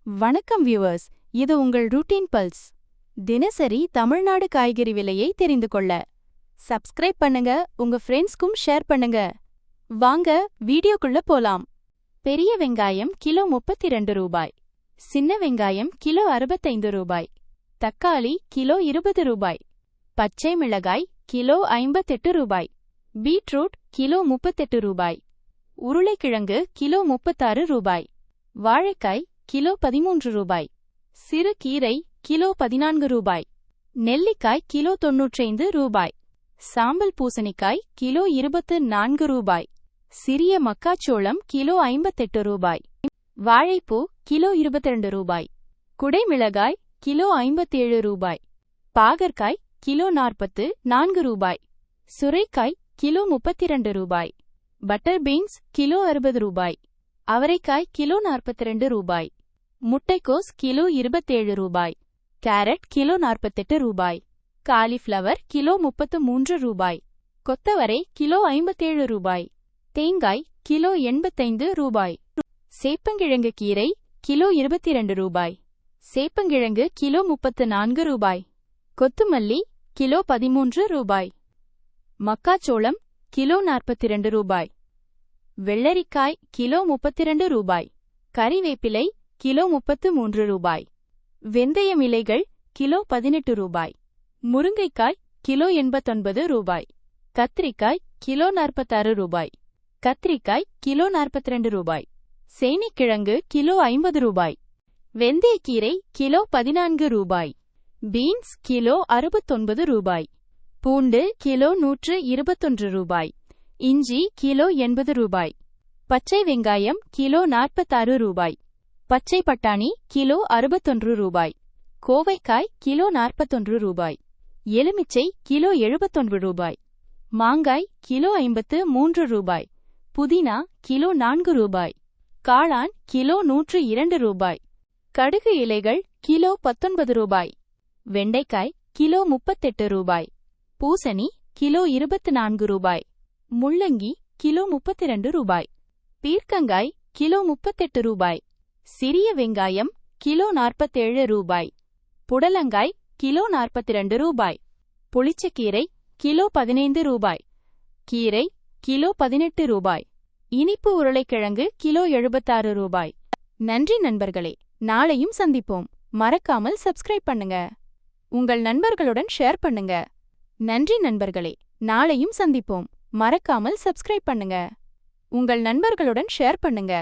வணக்கம் வியூவர்ஸ், இது உங்கள் ரூட்டீன் பல்ஸ். தினசரி தமிழ்நாடு காய்கறி விலையை தெரிந்து கொள்ள சப்ஸ்கிரைப் பண்ணுங்க, உங்க ஃப்ரெண்ட்ஸ்க்கும் ஷேர் பண்ணுங்க. வாங்க வீடியோக்குள்ள போலாம். பெரிய வெங்காயம் கிலோ 32 ரூபாய், சின்ன வெங்காயம் கிலோ 65 ரூபாய், தக்காளி கிலோ 20 ரூபாய், பச்சை மிளகாய் கிலோ 58 ரூபாய், பீட்ரூட் கிலோ 38 ரூபாய், உருளைக்கிழங்கு கிலோ 36 ரூபாய், வாழைக்காய் கிலோ 13 ரூபாய், சிறு கீரை கிலோ 14 ரூபாய், நெல்லிக்காய் கிலோ 95 ரூபாய், சாம்பல் பூசணிக்காய் கிலோ 24 ரூபாய், சிறிய மக்காச்சோளம் கிலோ 58 ரூபாய், வாழைப்பூ கிலோ 22 ரூபாய், குடைமிளகாய் கிலோ 57 ரூபாய், பாகற்காய் கிலோ 44 ரூபாய், சுரைக்காய் கிலோ 32 ரூபாய், பட்டர் பீன்ஸ் கிலோ 60 ரூபாய், அவரைக்காய் கிலோ 42 ரூபாய், முட்டைக்கோஸ் கிலோ 27 ரூபாய், கேரட் கிலோ 48 ரூபாய், காலிஃப்ளவர் கிலோ 33 ரூபாய், கொத்தவரை கிலோ 57 ரூபாய், தேங்காய் கிலோ 85 ரூபாய், சேப்பங்கிழங்கு கீரை கிலோ 22 ரூபாய், சேப்பங்கிழங்கு கிலோ 34 ரூபாய், கொத்துமல்லி கிலோ 13 ரூபாய், மக்காச்சோளம் கிலோ 42 ரூபாய், வெள்ளரிக்காய் கிலோ 32 ரூபாய், கறிவேப்பிலை கிலோ 33 ரூபாய், வெந்தயம் இலைகள் கிலோ 18 ரூபாய், முருங்கைக்காய் கிலோ 89 ரூபாய், கத்திரிக்காய் கிலோ 46 ரூபாய், கத்திரிக்காய் கிலோ 42 ரூபாய், சேனைக்கிழங்கு கிலோ 50 ரூபாய், வெந்தயக்கீரை கிலோ 14 ரூபாய், பீன்ஸ் கிலோ 69 ரூபாய், பூண்டு கிலோ 121 ரூபாய், இஞ்சி கிலோ 80 ரூபாய், பச்சை வெங்காயம் கிலோ 46 ரூபாய், பச்சை பட்டாணி கிலோ 61 ரூபாய், கோவைக்காய் கிலோ 41 ரூபாய், எலுமிச்சை கிலோ 79 ரூபாய், மாங்காய் கிலோ 53 ரூபாய், புதினா கிலோ 4 ரூபாய், காளான் கிலோ 102 ரூபாய், கடுகு இலைகள் கிலோ 19 ரூபாய், வெண்டைக்காய் கிலோ 38 ரூபாய், பூசணி கிலோ 24 ரூபாய், முள்ளங்கி கிலோ 32 ரூபாய், பீர்க்கங்காய் கிலோ 38 ரூபாய், சிறிய வெங்காயம் கிலோ 47 ரூபாய், புடலங்காய் கிலோ 42 ரூபாய், புளிச்சக்கீரை கிலோ 15 ரூபாய், கீரை கிலோ 18 ரூபாய், இனிப்பு உருளைக்கிழங்கு கிலோ 76 ரூபாய். நன்றி நண்பர்களே, நாளையும் சந்திப்போம். மறக்காமல் சப்ஸ்கிரைப் பண்ணுங்க, உங்கள் நண்பர்களுடன் ஷேர் பண்ணுங்க. நன்றி நண்பர்களே, நாளையும் சந்திப்போம். மறக்காமல் சப்ஸ்கிரைப் பண்ணுங்க, உங்கள் நண்பர்களுடன் ஷேர் பண்ணுங்க.